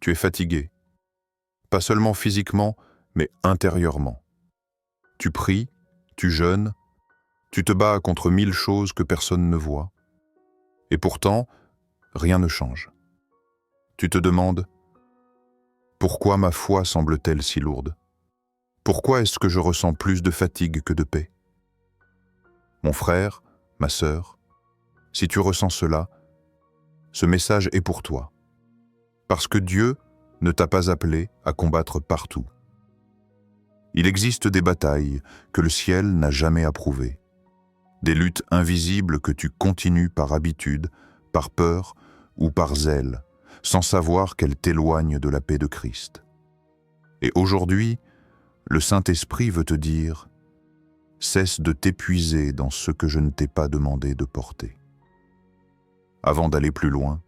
Tu es fatigué, pas seulement physiquement, mais intérieurement. Tu pries, tu jeûnes, tu te bats contre 1000 choses que personne ne voit. Et pourtant, rien ne change. Tu te demandes, pourquoi ma foi semble-t-elle si lourde? Pourquoi est-ce que je ressens plus de fatigue que de paix? Mon frère, ma sœur, si tu ressens cela, ce message est pour toi. Parce que Dieu ne t'a pas appelé à combattre partout. Il existe des batailles que le ciel n'a jamais approuvées, des luttes invisibles que tu continues par habitude, par peur ou par zèle, sans savoir qu'elles t'éloignent de la paix de Christ. Et aujourd'hui, le Saint-Esprit veut te dire « Cesse de t'épuiser dans ce que je ne t'ai pas demandé de porter. » Avant d'aller plus loin,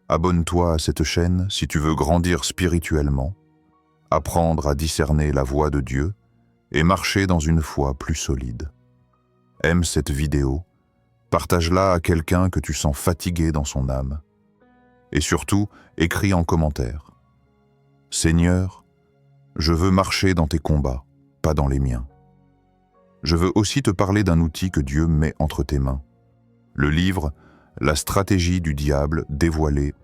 abonne-toi à cette chaîne si tu veux grandir spirituellement, apprendre à discerner la voix de Dieu et marcher dans une foi plus solide. Aime cette vidéo, partage-la à quelqu'un que tu sens fatigué dans son âme. Et surtout, écris en commentaire. Seigneur, je veux marcher dans tes combats, pas dans les miens. Je veux aussi te parler d'un outil que Dieu met entre tes mains. Le livre « La stratégie du diable dévoilée ».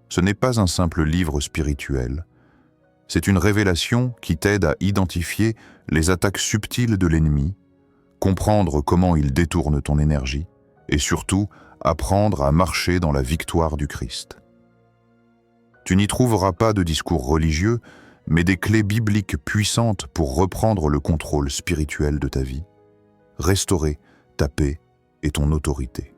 Ce n'est pas un simple livre spirituel. C'est une révélation qui t'aide à identifier les attaques subtiles de l'ennemi, comprendre comment il détourne ton énergie et surtout apprendre à marcher dans la victoire du Christ. Tu n'y trouveras pas de discours religieux, mais des clés bibliques puissantes pour reprendre le contrôle spirituel de ta vie, restaurer ta paix et ton autorité.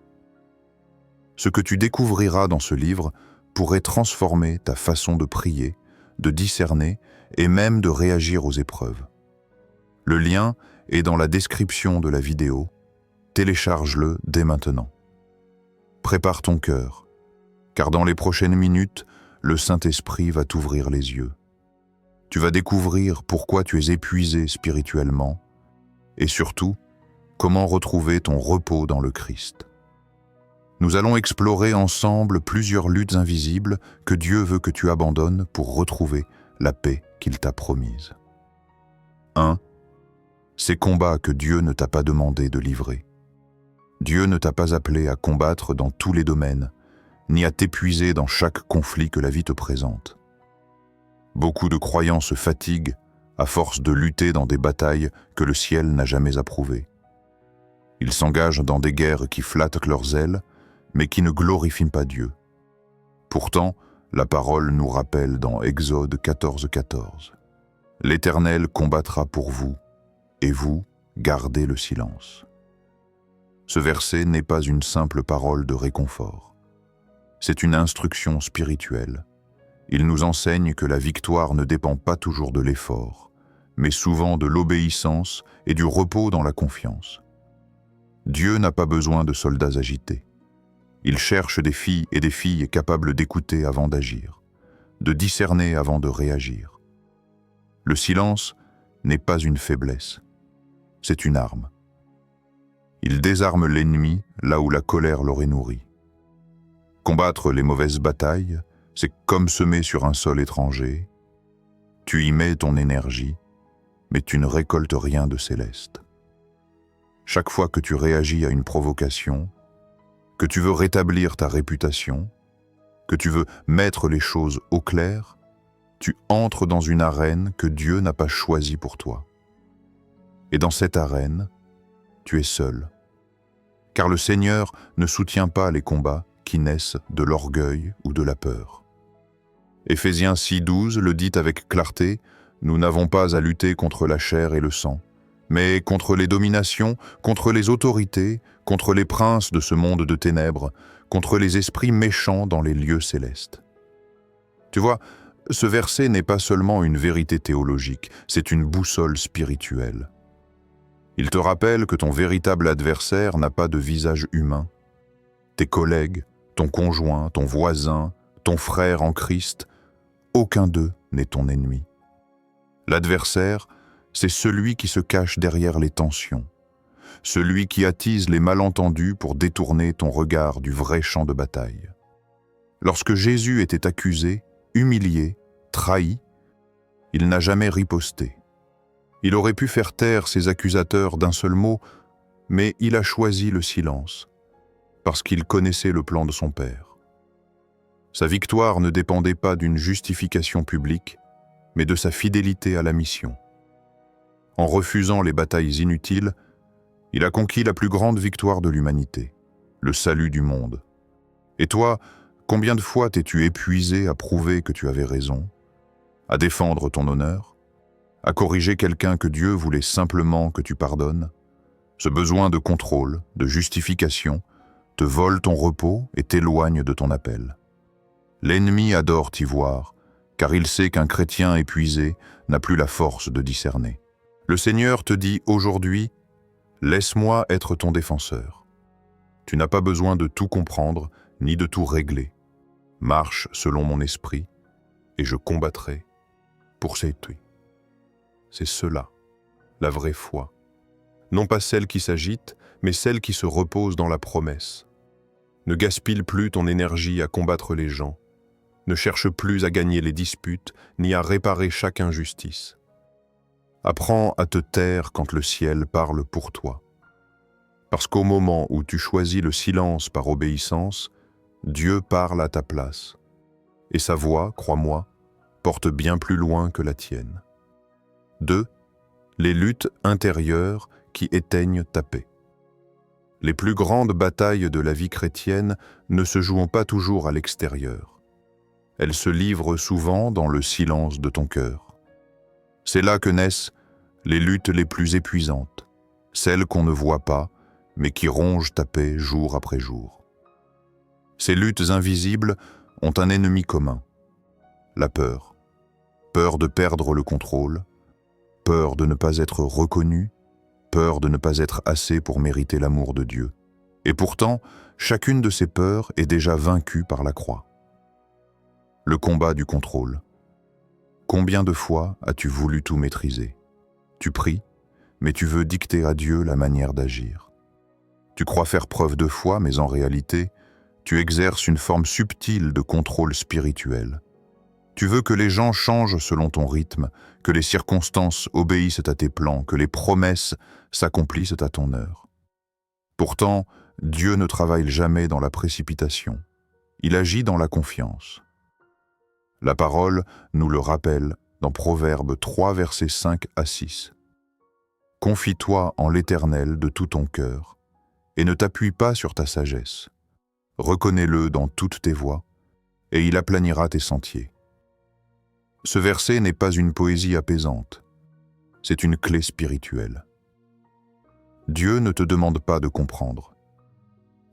Ce que tu découvriras dans ce livre pourrait transformer ta façon de prier, de discerner et même de réagir aux épreuves. Le lien est dans la description de la vidéo. Télécharge-le dès maintenant. Prépare ton cœur, car dans les prochaines minutes, le Saint-Esprit va t'ouvrir les yeux. Tu vas découvrir pourquoi tu es épuisé spirituellement et surtout, comment retrouver ton repos dans le Christ. Nous allons explorer ensemble plusieurs luttes invisibles que Dieu veut que tu abandonnes pour retrouver la paix qu'il t'a promise. 1. Ces combats que Dieu ne t'a pas demandé de livrer. Dieu ne t'a pas appelé à combattre dans tous les domaines, ni à t'épuiser dans chaque conflit que la vie te présente. Beaucoup de croyants se fatiguent à force de lutter dans des batailles que le ciel n'a jamais approuvées. Ils s'engagent dans des guerres qui flattent leurs ailes, mais qui ne glorifient pas Dieu. Pourtant, la parole nous rappelle dans Exode 14:14. « L'Éternel combattra pour vous, et vous, gardez le silence. » Ce verset n'est pas une simple parole de réconfort. C'est une instruction spirituelle. Il nous enseigne que la victoire ne dépend pas toujours de l'effort, mais souvent de l'obéissance et du repos dans la confiance. Dieu n'a pas besoin de soldats agités. Il cherche des filles et des filles capables d'écouter avant d'agir, de discerner avant de réagir. Le silence n'est pas une faiblesse, c'est une arme. Il désarme l'ennemi là où la colère l'aurait nourri. Combattre les mauvaises batailles, c'est comme semer sur un sol étranger. Tu y mets ton énergie, mais tu ne récoltes rien de céleste. Chaque fois que tu réagis à une provocation, que tu veux rétablir ta réputation, que tu veux mettre les choses au clair, tu entres dans une arène que Dieu n'a pas choisie pour toi. Et dans cette arène, tu es seul. Car le Seigneur ne soutient pas les combats qui naissent de l'orgueil ou de la peur. Éphésiens 6:12 le dit avec clarté, « Nous n'avons pas à lutter contre la chair et le sang, mais contre les dominations, contre les autorités, contre les princes de ce monde de ténèbres, contre les esprits méchants dans les lieux célestes. » Tu vois, ce verset n'est pas seulement une vérité théologique, c'est une boussole spirituelle. Il te rappelle que ton véritable adversaire n'a pas de visage humain. Tes collègues, ton conjoint, ton voisin, ton frère en Christ, aucun d'eux n'est ton ennemi. L'adversaire, c'est celui qui se cache derrière les tensions, celui qui attise les malentendus pour détourner ton regard du vrai champ de bataille. Lorsque Jésus était accusé, humilié, trahi, il n'a jamais riposté. Il aurait pu faire taire ses accusateurs d'un seul mot, mais il a choisi le silence, parce qu'il connaissait le plan de son Père. Sa victoire ne dépendait pas d'une justification publique, mais de sa fidélité à la mission. En refusant les batailles inutiles, il a conquis la plus grande victoire de l'humanité, le salut du monde. Et toi, combien de fois t'es-tu épuisé à prouver que tu avais raison, à défendre ton honneur, à corriger quelqu'un que Dieu voulait simplement que tu pardonnes? Ce besoin de contrôle, de justification, te vole ton repos et t'éloigne de ton appel. L'ennemi adore t'y voir, car il sait qu'un chrétien épuisé n'a plus la force de discerner. Le Seigneur te dit aujourd'hui, « Laisse-moi être ton défenseur. Tu n'as pas besoin de tout comprendre, ni de tout régler. Marche selon mon esprit, et je combattrai pour s'étuer. » C'est cela, la vraie foi. Non pas celle qui s'agite, mais celle qui se repose dans la promesse. Ne gaspille plus ton énergie à combattre les gens. Ne cherche plus à gagner les disputes, ni à réparer chaque injustice. Apprends à te taire quand le ciel parle pour toi. Parce qu'au moment où tu choisis le silence par obéissance, Dieu parle à ta place. Et sa voix, crois-moi, porte bien plus loin que la tienne. 2. Les luttes intérieures qui éteignent ta paix. Les plus grandes batailles de la vie chrétienne ne se jouent pas toujours à l'extérieur. Elles se livrent souvent dans le silence de ton cœur. C'est là que naissent les luttes les plus épuisantes, celles qu'on ne voit pas, mais qui rongent ta paix jour après jour. Ces luttes invisibles ont un ennemi commun, la peur. Peur de perdre le contrôle, peur de ne pas être reconnu, peur de ne pas être assez pour mériter l'amour de Dieu. Et pourtant, chacune de ces peurs est déjà vaincue par la croix. Le combat du contrôle. Combien de fois as-tu voulu tout maîtriser? Tu pries, mais tu veux dicter à Dieu la manière d'agir. Tu crois faire preuve de foi, mais en réalité, tu exerces une forme subtile de contrôle spirituel. Tu veux que les gens changent selon ton rythme, que les circonstances obéissent à tes plans, que les promesses s'accomplissent à ton heure. Pourtant, Dieu ne travaille jamais dans la précipitation. Il agit dans la confiance. La parole nous le rappelle dans Proverbes 3, versets 5 à 6. « Confie-toi en l'Éternel de tout ton cœur, et ne t'appuie pas sur ta sagesse. Reconnais-le dans toutes tes voies, et il aplanira tes sentiers. » Ce verset n'est pas une poésie apaisante, c'est une clé spirituelle. Dieu ne te demande pas de comprendre.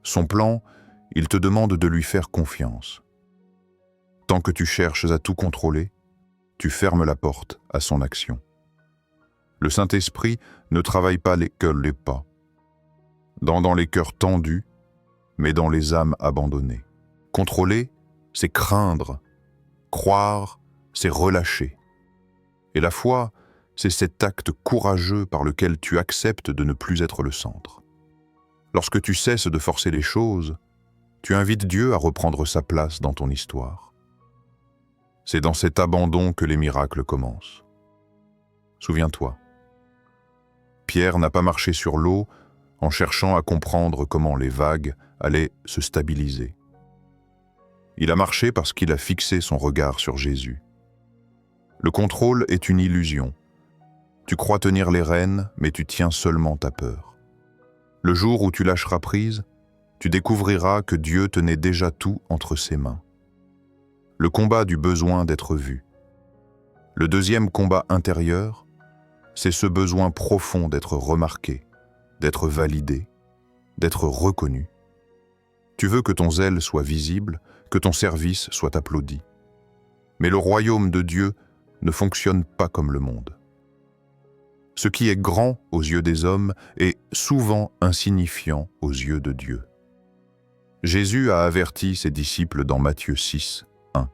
Son plan, il te demande de lui faire confiance. Tant que tu cherches à tout contrôler, tu fermes la porte à son action. Le Saint-Esprit ne travaille pas les pas, dans les cœurs tendus, mais dans les âmes abandonnées. Contrôler, c'est craindre. Croire, c'est relâcher. Et la foi, c'est cet acte courageux par lequel tu acceptes de ne plus être le centre. Lorsque tu cesses de forcer les choses, tu invites Dieu à reprendre sa place dans ton histoire. C'est dans cet abandon que les miracles commencent. Souviens-toi, Pierre n'a pas marché sur l'eau en cherchant à comprendre comment les vagues allaient se stabiliser. Il a marché parce qu'il a fixé son regard sur Jésus. Le contrôle est une illusion. Tu crois tenir les rênes, mais tu tiens seulement ta peur. Le jour où tu lâcheras prise, tu découvriras que Dieu tenait déjà tout entre ses mains. Le combat du besoin d'être vu. Le deuxième combat intérieur, c'est ce besoin profond d'être remarqué, d'être validé, d'être reconnu. Tu veux que ton zèle soit visible, que ton service soit applaudi. Mais le royaume de Dieu ne fonctionne pas comme le monde. Ce qui est grand aux yeux des hommes est souvent insignifiant aux yeux de Dieu. Jésus a averti ses disciples dans Matthieu 6, 1.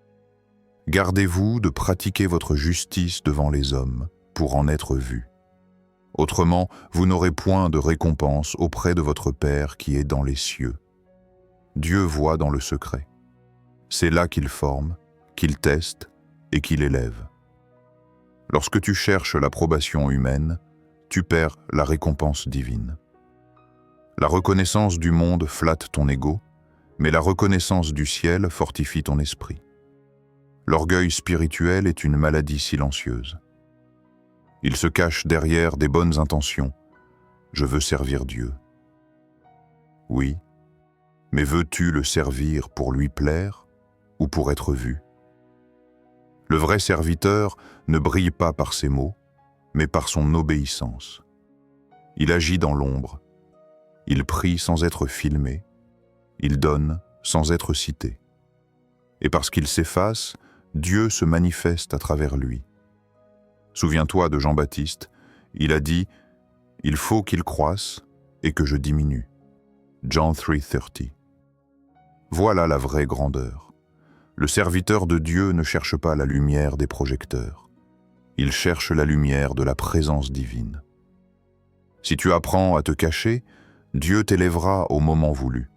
« Gardez-vous de pratiquer votre justice devant les hommes pour en être vus. Autrement, vous n'aurez point de récompense auprès de votre Père qui est dans les cieux. Dieu voit dans le secret. C'est là qu'il forme, qu'il teste et qu'il élève. Lorsque tu cherches l'approbation humaine, tu perds la récompense divine. La reconnaissance du monde flatte ton ego, mais la reconnaissance du ciel fortifie ton esprit. L'orgueil spirituel est une maladie silencieuse. Il se cache derrière des bonnes intentions. Je veux servir Dieu. Oui, mais veux-tu le servir pour lui plaire ou pour être vu? Le vrai serviteur ne brille pas par ses mots, mais par son obéissance. Il agit dans l'ombre. Il prie sans être filmé. Il donne sans être cité. Et parce qu'il s'efface, Dieu se manifeste à travers lui. Souviens-toi de Jean-Baptiste, il a dit « Il faut qu'il croisse et que je diminue ». John 3:30. Voilà la vraie grandeur. Le serviteur de Dieu ne cherche pas la lumière des projecteurs. Il cherche la lumière de la présence divine. Si tu apprends à te cacher, Dieu t'élèvera au moment voulu.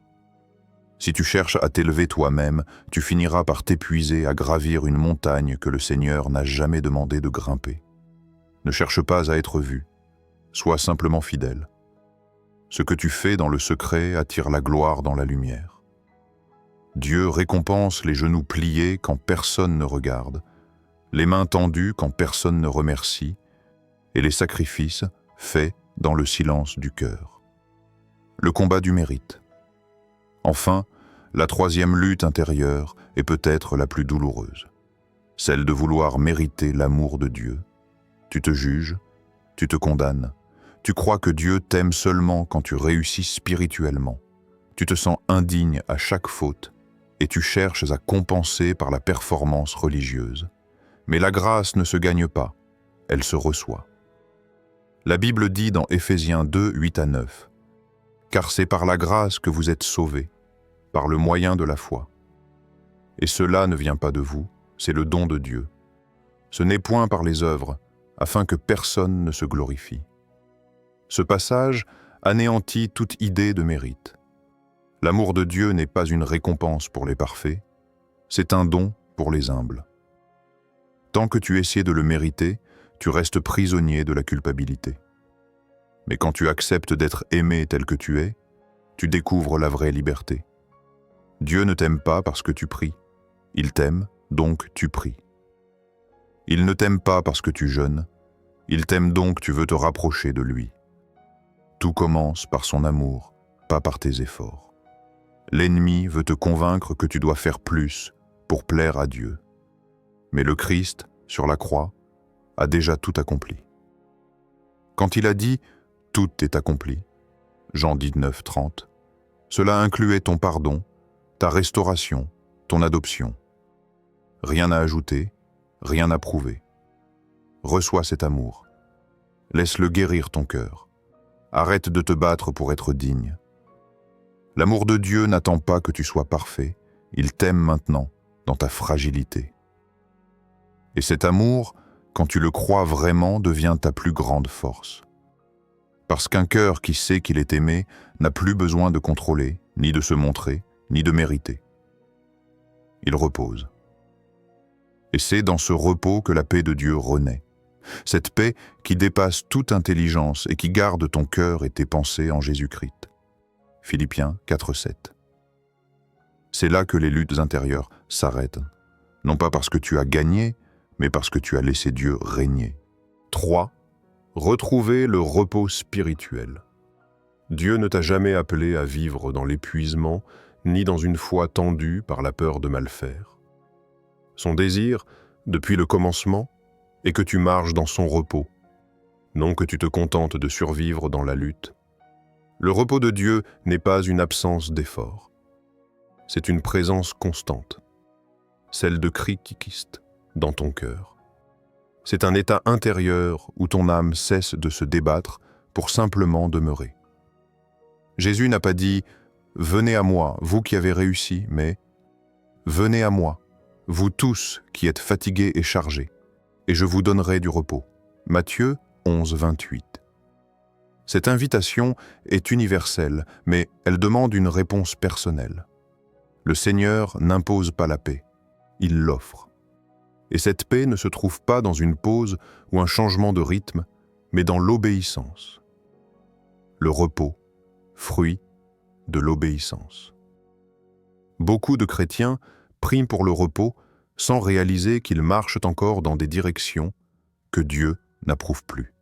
Si tu cherches à t'élever toi-même, tu finiras par t'épuiser à gravir une montagne que le Seigneur n'a jamais demandé de grimper. Ne cherche pas à être vu, sois simplement fidèle. Ce que tu fais dans le secret attire la gloire dans la lumière. Dieu récompense les genoux pliés quand personne ne regarde, les mains tendues quand personne ne remercie, et les sacrifices faits dans le silence du cœur. Le combat du mérite. Enfin, la troisième lutte intérieure est peut-être la plus douloureuse, celle de vouloir mériter l'amour de Dieu. Tu te juges, tu te condamnes, tu crois que Dieu t'aime seulement quand tu réussis spirituellement. Tu te sens indigne à chaque faute et tu cherches à compenser par la performance religieuse. Mais la grâce ne se gagne pas, elle se reçoit. La Bible dit dans Éphésiens 2, 8-9, « Car c'est par la grâce que vous êtes sauvés, par le moyen de la foi. Et cela ne vient pas de vous, c'est le don de Dieu. Ce n'est point par les œuvres, afin que personne ne se glorifie. » Ce passage anéantit toute idée de mérite. L'amour de Dieu n'est pas une récompense pour les parfaits, c'est un don pour les humbles. Tant que tu essaies de le mériter, tu restes prisonnier de la culpabilité. Mais quand tu acceptes d'être aimé tel que tu es, tu découvres la vraie liberté. Dieu ne t'aime pas parce que tu pries. Il t'aime, donc tu pries. Il ne t'aime pas parce que tu jeûnes. Il t'aime donc tu veux te rapprocher de lui. Tout commence par son amour, pas par tes efforts. L'ennemi veut te convaincre que tu dois faire plus pour plaire à Dieu. Mais le Christ, sur la croix, a déjà tout accompli. Quand il a dit « tout est accompli », Jean 19:30, cela incluait ton pardon, ta restauration, ton adoption. Rien à ajouter, rien à prouver. Reçois cet amour. Laisse-le guérir ton cœur. Arrête de te battre pour être digne. L'amour de Dieu n'attend pas que tu sois parfait, il t'aime maintenant dans ta fragilité. Et cet amour, quand tu le crois vraiment, devient ta plus grande force. Parce qu'un cœur qui sait qu'il est aimé n'a plus besoin de contrôler, ni de se montrer, ni de mériter. Il repose. Et c'est dans ce repos que la paix de Dieu renaît. Cette paix qui dépasse toute intelligence et qui garde ton cœur et tes pensées en Jésus-Christ. Philippiens 4:7. C'est là que les luttes intérieures s'arrêtent, non pas parce que tu as gagné, mais parce que tu as laissé Dieu régner. 3. Retrouver le repos spirituel. Dieu ne t'a jamais appelé à vivre dans l'épuisement, ni dans une foi tendue par la peur de mal faire. Son désir, depuis le commencement, est que tu marches dans son repos, non que tu te contentes de survivre dans la lutte. Le repos de Dieu n'est pas une absence d'effort. C'est une présence constante, celle de Christ dans ton cœur. C'est un état intérieur où ton âme cesse de se débattre pour simplement demeurer. Jésus n'a pas dit « Venez à moi, vous qui avez réussi », mais « Venez à moi, vous tous qui êtes fatigués et chargés, et je vous donnerai du repos. » Matthieu 11:28. Cette invitation est universelle, mais elle demande une réponse personnelle. Le Seigneur n'impose pas la paix. il l'offre. Et cette paix ne se trouve pas dans une pause ou un changement de rythme, mais dans l'obéissance. Le repos, fruit de l'obéissance. Beaucoup de chrétiens prient pour le repos sans réaliser qu'ils marchent encore dans des directions que Dieu n'approuve plus.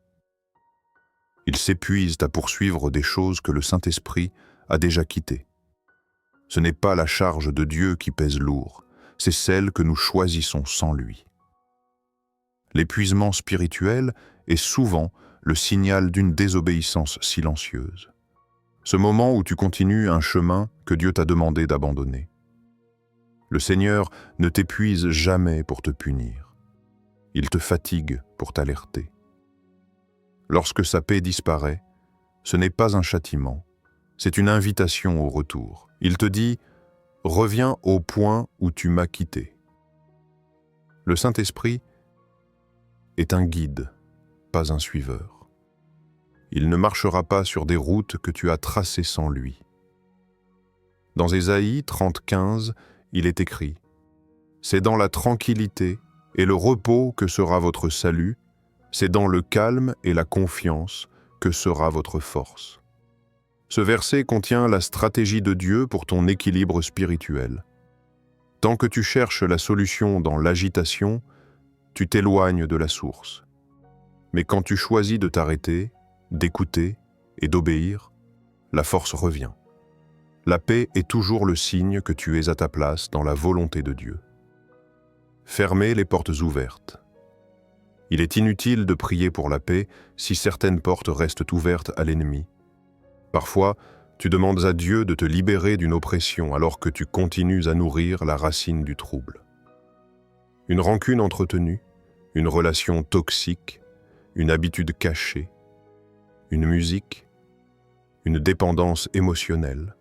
Ils s'épuisent à poursuivre des choses que le Saint-Esprit a déjà quittées. Ce n'est pas la charge de Dieu qui pèse lourd, c'est celle que nous choisissons sans lui. L'épuisement spirituel est souvent le signal d'une désobéissance silencieuse. Ce moment où tu continues un chemin que Dieu t'a demandé d'abandonner. Le Seigneur ne t'épuise jamais pour te punir. Il te fatigue pour t'alerter. Lorsque sa paix disparaît, ce n'est pas un châtiment, c'est une invitation au retour. Il te dit « Reviens au point où tu m'as quitté ». Le Saint-Esprit est un guide, pas un suiveur. Il ne marchera pas sur des routes que tu as tracées sans lui. Dans Ésaïe 30:15, il est écrit « C'est dans la tranquillité et le repos que sera votre salut, c'est dans le calme et la confiance que sera votre force. » Ce verset contient la stratégie de Dieu pour ton équilibre spirituel. Tant que tu cherches la solution dans l'agitation, tu t'éloignes de la source. Mais quand tu choisis de t'arrêter, d'écouter et d'obéir, la force revient. La paix est toujours le signe que tu es à ta place dans la volonté de Dieu. Fermez les portes ouvertes. Il est inutile de prier pour la paix si certaines portes restent ouvertes à l'ennemi. Parfois, tu demandes à Dieu de te libérer d'une oppression alors que tu continues à nourrir la racine du trouble. Une rancune entretenue, une relation toxique, une habitude cachée, une musique, une dépendance émotionnelle.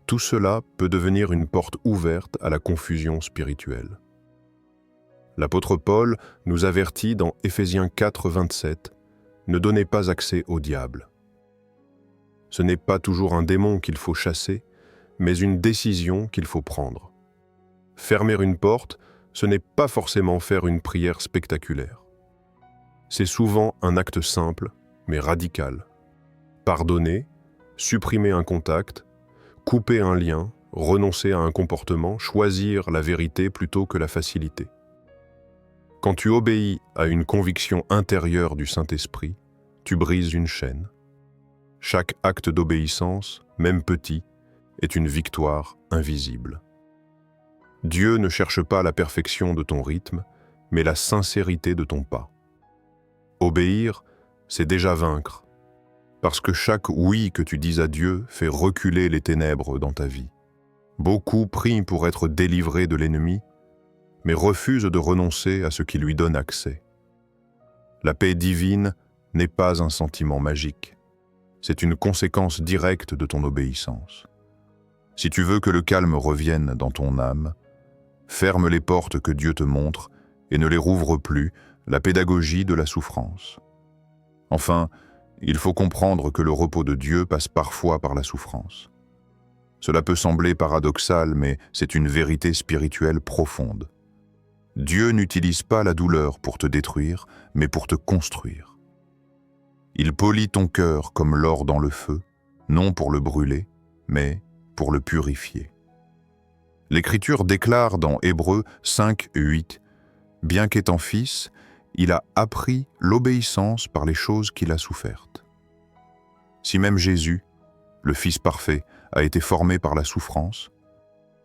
Tout cela peut devenir une porte ouverte à la confusion spirituelle. L'apôtre Paul nous avertit dans Éphésiens 4:27 « Ne donnez pas accès au diable ». Ce n'est pas toujours un démon qu'il faut chasser, mais une décision qu'il faut prendre. Fermer une porte, ce n'est pas forcément faire une prière spectaculaire. C'est souvent un acte simple, mais radical. Pardonner, supprimer un contact, couper un lien, renoncer à un comportement, choisir la vérité plutôt que la facilité. Quand tu obéis à une conviction intérieure du Saint-Esprit, tu brises une chaîne. Chaque acte d'obéissance, même petit, est une victoire invisible. Dieu ne cherche pas la perfection de ton rythme, mais la sincérité de ton pas. Obéir, c'est déjà vaincre, parce que chaque oui que tu dis à Dieu fait reculer les ténèbres dans ta vie. Beaucoup prient pour être délivrés de l'ennemi, mais refusent de renoncer à ce qui lui donne accès. La paix divine n'est pas un sentiment magique. C'est une conséquence directe de ton obéissance. Si tu veux que le calme revienne dans ton âme, ferme les portes que Dieu te montre et ne les rouvre plus, la pédagogie de la souffrance. Enfin, il faut comprendre que le repos de Dieu passe parfois par la souffrance. Cela peut sembler paradoxal, mais c'est une vérité spirituelle profonde. Dieu n'utilise pas la douleur pour te détruire, mais pour te construire. Il polit ton cœur comme l'or dans le feu, non pour le brûler, mais pour le purifier. L'Écriture déclare dans Hébreux 5:8 « Bien qu'étant fils, il a appris l'obéissance par les choses qu'il a souffertes. » Si même Jésus, le Fils parfait, a été formé par la souffrance,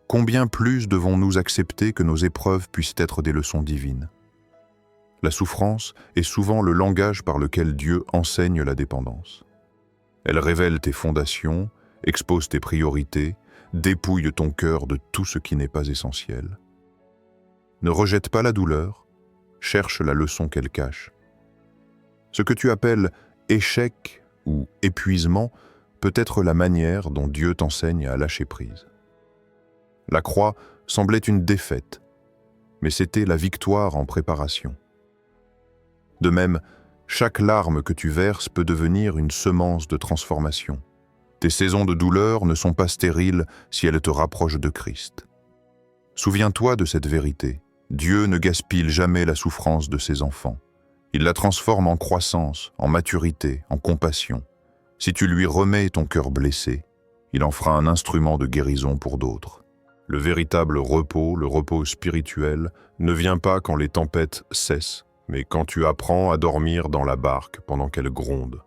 combien plus devons-nous accepter que nos épreuves puissent être des leçons divines? La souffrance est souvent le langage par lequel Dieu enseigne la dépendance. Elle révèle tes fondations, expose tes priorités, dépouille ton cœur de tout ce qui n'est pas essentiel. Ne rejette pas la douleur, cherche la leçon qu'elle cache. Ce que tu appelles échec ou épuisement peut être la manière dont Dieu t'enseigne à lâcher prise. La croix semblait une défaite, mais c'était la victoire en préparation. De même, chaque larme que tu verses peut devenir une semence de transformation. Tes saisons de douleur ne sont pas stériles si elles te rapprochent de Christ. Souviens-toi de cette vérité. Dieu ne gaspille jamais la souffrance de ses enfants. Il la transforme en croissance, en maturité, en compassion. Si tu lui remets ton cœur blessé, il en fera un instrument de guérison pour d'autres. Le véritable repos, le repos spirituel, ne vient pas quand les tempêtes cessent, mais quand tu apprends à dormir dans la barque pendant qu'elle gronde.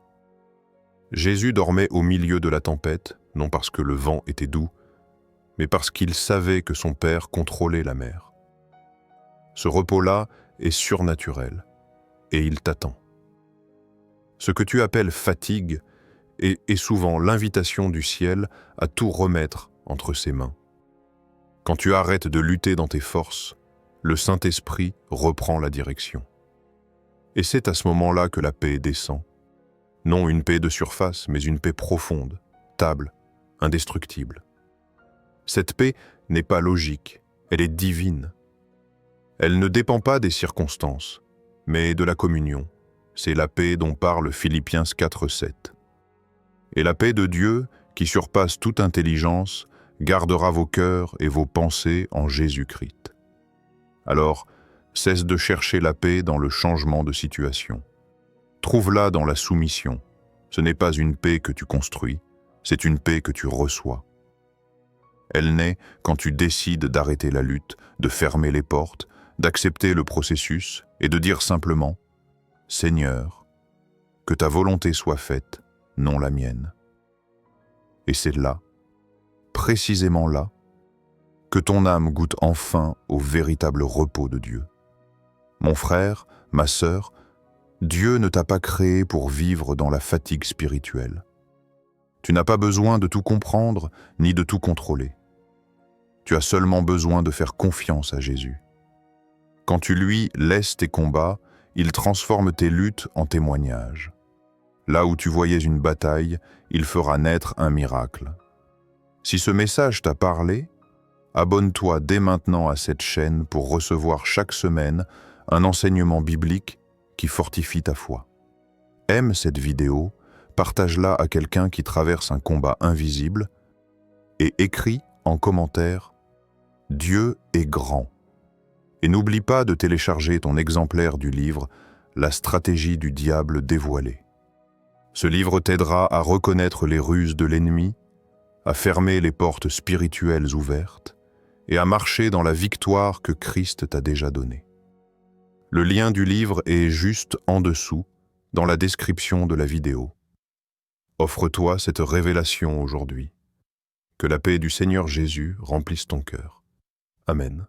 Jésus dormait au milieu de la tempête, non parce que le vent était doux, mais parce qu'il savait que son Père contrôlait la mer. Ce repos-là est surnaturel, et il t'attend. Ce que tu appelles fatigue est souvent l'invitation du ciel à tout remettre entre ses mains. Quand tu arrêtes de lutter dans tes forces, le Saint-Esprit reprend la direction. Et c'est à ce moment-là que la paix descend. Non une paix de surface, mais une paix profonde, stable, indestructible. Cette paix n'est pas logique, elle est divine. Elle ne dépend pas des circonstances, mais de la communion. C'est la paix dont parle Philippiens 4:7. Et la paix de Dieu, qui surpasse toute intelligence, gardera vos cœurs et vos pensées en Jésus-Christ. Alors, cesse de chercher la paix dans le changement de situation. Trouve-la dans la soumission. Ce n'est pas une paix que tu construis, c'est une paix que tu reçois. Elle naît quand tu décides d'arrêter la lutte, de fermer les portes, d'accepter le processus et de dire simplement « Seigneur, que ta volonté soit faite, non la mienne. » Et c'est là, précisément là, que ton âme goûte enfin au véritable repos de Dieu. Mon frère, ma sœur, Dieu ne t'a pas créé pour vivre dans la fatigue spirituelle. Tu n'as pas besoin de tout comprendre ni de tout contrôler. Tu as seulement besoin de faire confiance à Jésus. Quand tu lui laisses tes combats, il transforme tes luttes en témoignages. Là où tu voyais une bataille, il fera naître un miracle. Si ce message t'a parlé, abonne-toi dès maintenant à cette chaîne pour recevoir chaque semaine un enseignement biblique qui fortifie ta foi. Aime cette vidéo, partage-la à quelqu'un qui traverse un combat invisible et écris en commentaire « Dieu est grand ». Et n'oublie pas de télécharger ton exemplaire du livre « La stratégie du diable dévoilée ». Ce livre t'aidera à reconnaître les ruses de l'ennemi, à fermer les portes spirituelles ouvertes et à marcher dans la victoire que Christ t'a déjà donnée. Le lien du livre est juste en dessous, dans la description de la vidéo. Offre-toi cette révélation aujourd'hui. Que la paix du Seigneur Jésus remplisse ton cœur. Amen.